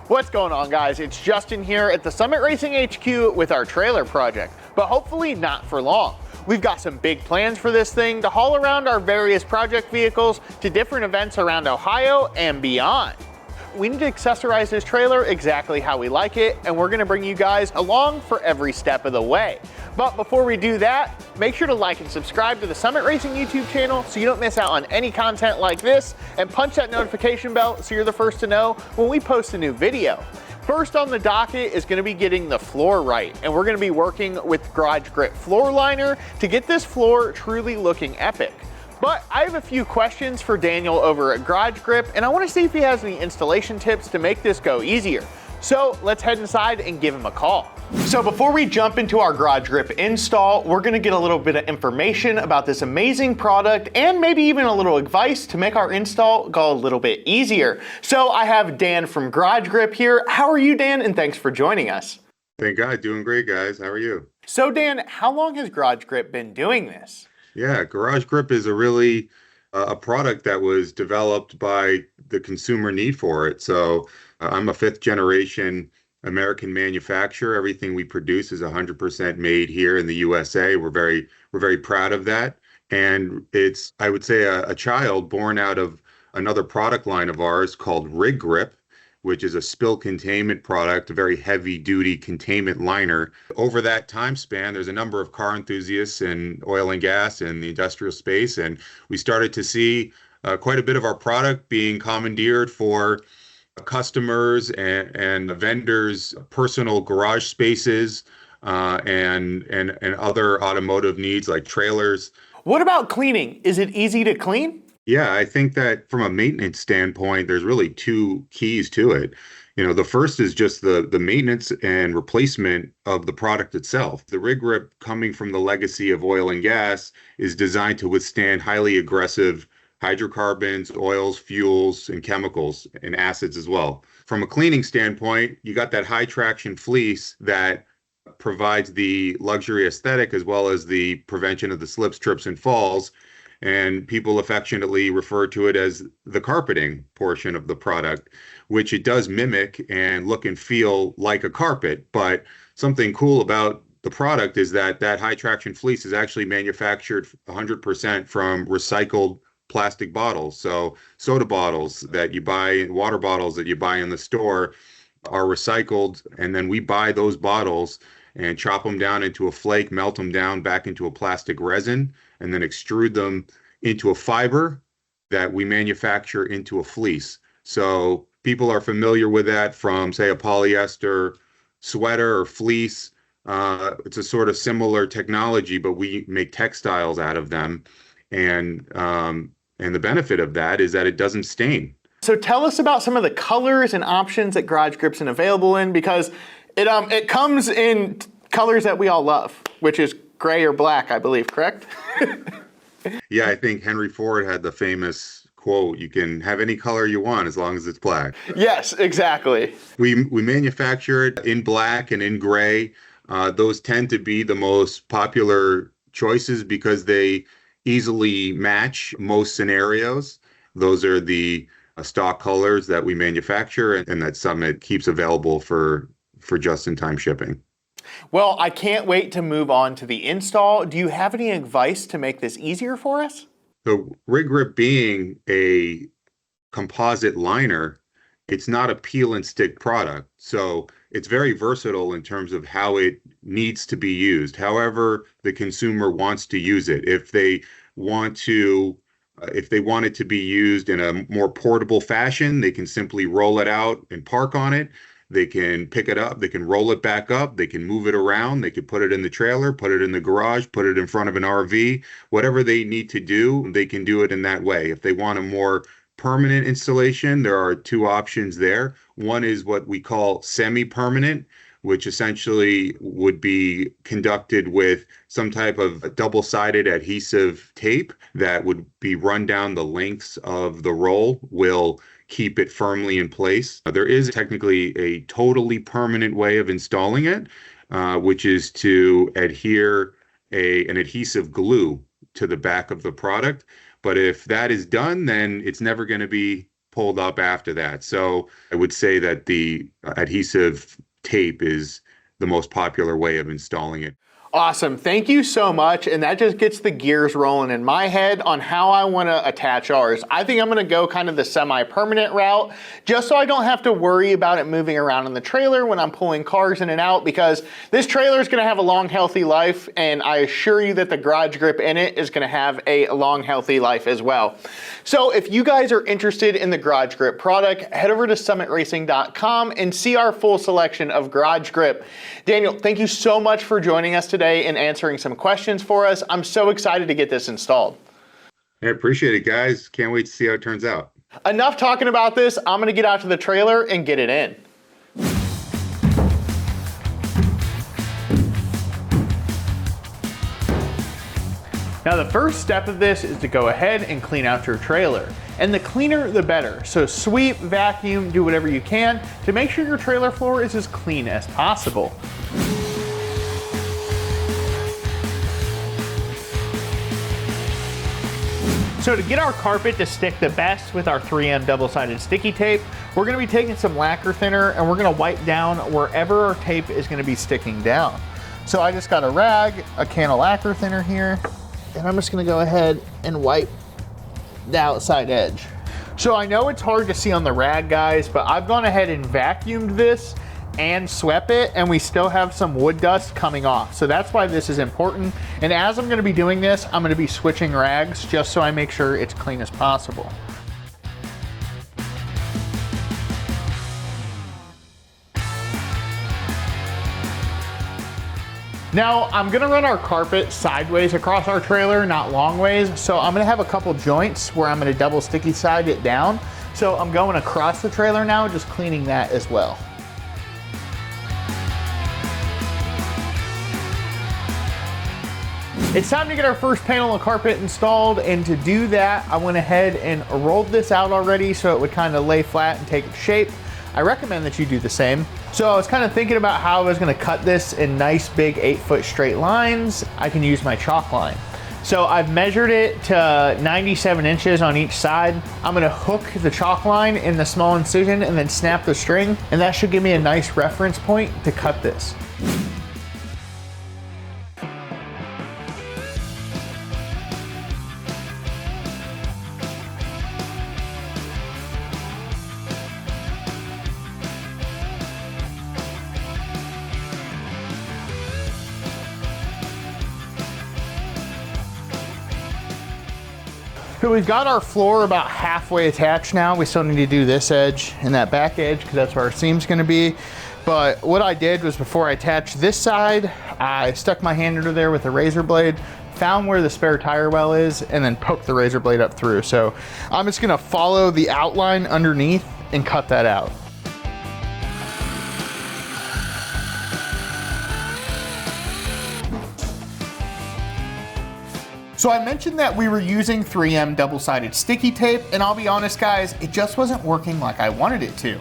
What's going on, guys? It's Justin here at the Summit Racing HQ with our trailer project, but hopefully not for long. We've got some big plans for this thing to haul around our various project vehicles to different events around Ohio and beyond. We need to accessorize this trailer exactly how we like it, and we're gonna bring you guys along for every step of the way. But before we do that, make sure to like and subscribe to the Summit Racing YouTube channel so you don't miss out on any content like this, and punch that notification bell so you're the first to know when we post a new video. First on the docket is gonna be getting the floor right, and we're gonna be working with Garage Grip Floor Liner to get this floor truly looking epic. But I have a few questions for Daniel over at Garage Grip, and I want to see if he has any installation tips to make this go easier. So let's head inside and give him a call. So before we jump into our Garage Grip install, we're gonna get a little bit of information about this amazing product and maybe even a little advice to make our install go a little bit easier. So I have Dan from Garage Grip here. How are you, Dan? And thanks for joining us. Thank God, doing great, guys. How are you? So Dan, how long has Garage Grip been doing this? Yeah, Garage Grip is a product that was developed by the consumer need for it. So I'm a fifth generation American manufacturer. Everything we produce is 100% made here in the USA. We're very proud of that. And it's, I would say, a child born out of another product line of ours called Rig Grip, which is a spill containment product, a very heavy duty containment liner. Over that time span, there's a number of car enthusiasts in oil and gas and the industrial space, and we started to see quite a bit of our product being commandeered for customers and vendors' personal garage spaces and other automotive needs like trailers. What about cleaning? Is it easy to clean? Yeah, I think that from a maintenance standpoint, there's really two keys to it. You know, the first is just the maintenance and replacement of the product itself. The Rig Grip, coming from the legacy of oil and gas, is designed to withstand highly aggressive hydrocarbons, oils, fuels, and chemicals, and acids as well. From a cleaning standpoint, you got that high traction fleece that provides the luxury aesthetic as well as the prevention of the slips, trips, and falls. And people affectionately refer to it as the carpeting portion of the product, which it does mimic and look and feel like a carpet. But something cool about the product is that that high traction fleece is actually manufactured 100% from recycled plastic bottles. So soda bottles that you buy, water bottles that you buy in the store are recycled. And then we buy those bottles and chop them down into a flake, melt them down back into a plastic resin, and then extrude them into a fiber that we manufacture into a fleece. So people are familiar with that from, say, a polyester sweater or fleece. It's a sort of similar technology, but we make textiles out of them. And the benefit of that is that it doesn't stain. So tell us about some of the colors and options that Garage Grip's available in, because it comes in colors that we all love, which is gray or black, I believe, correct? Yeah, I think Henry Ford had the famous quote, "You can have any color you want as long as it's black." Yes, exactly. We manufacture it in black and in gray. Those tend to be the most popular choices because they easily match most scenarios. Those are the stock colors that we manufacture and that Summit keeps available for just-in-time shipping. Well, I can't wait to move on to the install. Do you have any advice to make this easier for us? So Rig Grip being a composite liner, it's not a peel and stick product. So it's very versatile in terms of how it needs to be used, however the consumer wants to use it. If they want it to be used in a more portable fashion, they can simply roll it out and park on it. They can pick it up, they can roll it back up, they can move it around, they can put it in the trailer, put it in the garage, put it in front of an RV. Whatever they need to do, they can do it in that way. If they want a more permanent installation, there are two options there. One is what we call semi-permanent, which essentially would be conducted with some type of double-sided adhesive tape that would be run down the lengths of the roll, will keep it firmly in place. There is technically a totally permanent way of installing it, which is to adhere an adhesive glue to the back of the product. But if that is done, then it's never going to be pulled up after that. So I would say that the adhesive tape is the most popular way of installing it. Awesome, thank you so much, and that just gets the gears rolling in my head on how I want to attach ours. I think I'm going to go kind of the semi-permanent route, just so I don't have to worry about it moving around in the trailer when I'm pulling cars in and out, because this trailer is going to have a long, healthy life, and I assure you that the garage grip in it is going to have a long, healthy life as well. So if you guys are interested in the garage grip product, head over to summitracing.com and see our full selection of garage grip. Daniel, thank you so much for joining us today and answering some questions for us. I'm so excited to get this installed. I appreciate it, guys. Can't wait to see how it turns out. Enough talking about this. I'm gonna get out to the trailer and get it in. Now the first step of this is to go ahead and clean out your trailer. And the cleaner, the better. So sweep, vacuum, do whatever you can to make sure your trailer floor is as clean as possible. So to get our carpet to stick the best with our 3M double-sided sticky tape, we're gonna be taking some lacquer thinner and we're gonna wipe down wherever our tape is gonna be sticking down. So I just got a rag, a can of lacquer thinner here, and I'm just gonna go ahead and wipe the outside edge. So I know it's hard to see on the rag, guys, but I've gone ahead and vacuumed this and swept it, and we still have some wood dust coming off. So that's why this is important. And as I'm gonna be doing this, I'm gonna be switching rags just so I make sure it's clean as possible. Now, I'm gonna run our carpet sideways across our trailer, not long ways. So I'm gonna have a couple joints where I'm gonna double sticky side it down. So I'm going across the trailer now, just cleaning that as well. It's time to get our first panel of carpet installed, and to do that, I went ahead and rolled this out already so it would kind of lay flat and take shape. I recommend that you do the same. So I was kind of thinking about how I was gonna cut this in nice big 8-foot straight lines. I can use my chalk line. So I've measured it to 97 inches on each side. I'm gonna hook the chalk line in the small incision and then snap the string, and that should give me a nice reference point to cut this. So we've got our floor about halfway attached now. We still need to do this edge and that back edge because that's where our seam's gonna be. But what I did was, before I attached this side, I stuck my hand under there with a razor blade, found where the spare tire well is, and then poked the razor blade up through. So I'm just gonna follow the outline underneath and cut that out. So I mentioned that we were using 3M double-sided sticky tape, and I'll be honest, guys, it just wasn't working like I wanted it to.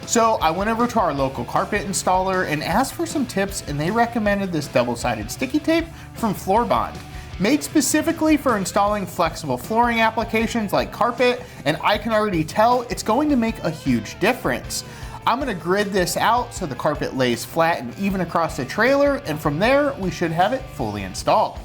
So I went over to our local carpet installer and asked for some tips, and they recommended this double-sided sticky tape from Floorbond. Made specifically for installing flexible flooring applications like carpet, and I can already tell it's going to make a huge difference. I'm gonna grid this out so the carpet lays flat and even across the trailer, and from there, we should have it fully installed.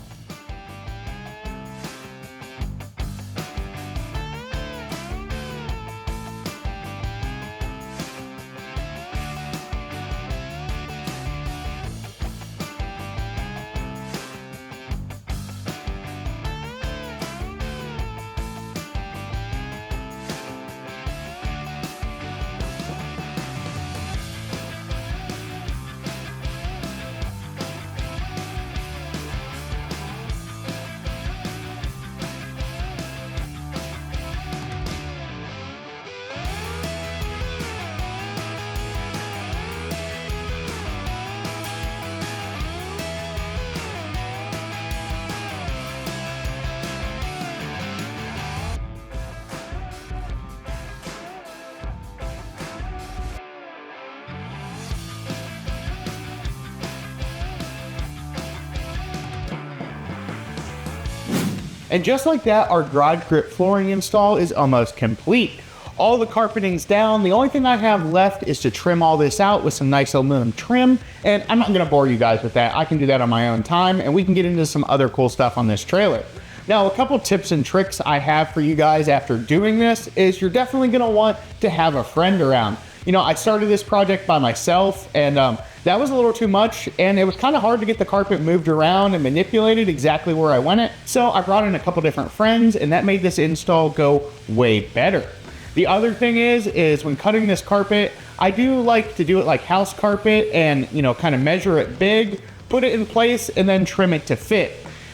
And just like that, our garage grip flooring install is almost complete. all the carpeting's down. The only thing I have left is to trim all this out with some nice aluminum trim. And I'm not gonna bore you guys with that. I can do that on my own time, and we can get into some other cool stuff on this trailer. Now, a couple tips and tricks I have for you guys after doing this is you're definitely gonna want to have a friend around. You know, I started this project by myself, and that was a little too much, and it was kind of hard to get the carpet moved around and manipulated exactly where I want it. So I brought in a couple different friends, and that made this install go way better. The other thing is when cutting this carpet, I do like to do it like house carpet and, you know, kind of measure it big, put it in place, and then trim it to fit.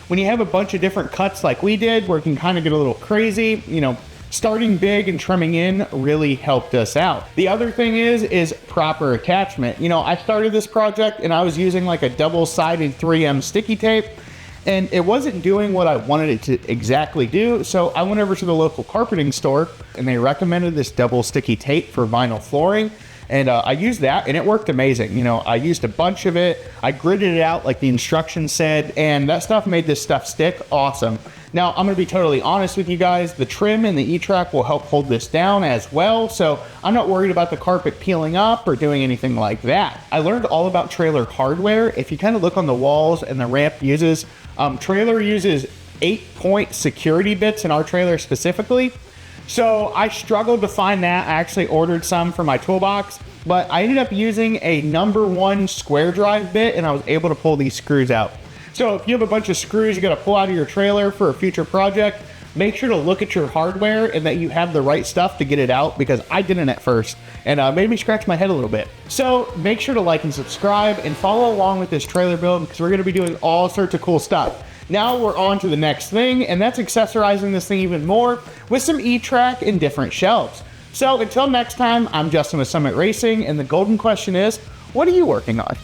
When you have a bunch of different cuts like we did, where it can kind of get a little crazy, you know, starting big and trimming in really helped us out. The other thing is proper attachment. You know, I started this project and I was using like a double-sided 3M sticky tape, and it wasn't doing what I wanted it to exactly do. So I went over to the local carpeting store and they recommended this double sticky tape for vinyl flooring. And I used that and it worked amazing. You know, I used a bunch of it. I gridded it out like the instructions said, and that stuff made this stuff stick awesome. Now, I'm gonna be totally honest with you guys. The trim and the E-Track will help hold this down as well. So I'm not worried about the carpet peeling up or doing anything like that. I learned all about trailer hardware. If you kind of look on the walls and the ramp uses, trailer uses 8-point security bits in our trailer specifically. So I struggled to find that. I actually ordered some for my toolbox, but I ended up using a #1 square drive bit, and I was able to pull these screws out. So if you have a bunch of screws you gotta pull out of your trailer for a future project, make sure to look at your hardware and that you have the right stuff to get it out, because I didn't at first, and made me scratch my head a little bit. So make sure to like and subscribe and follow along with this trailer build, because we're gonna be doing all sorts of cool stuff. Now we're on to the next thing, and that's accessorizing this thing even more with some E-Track and different shelves. So until next time, I'm Justin with Summit Racing, and the golden question is, what are you working on?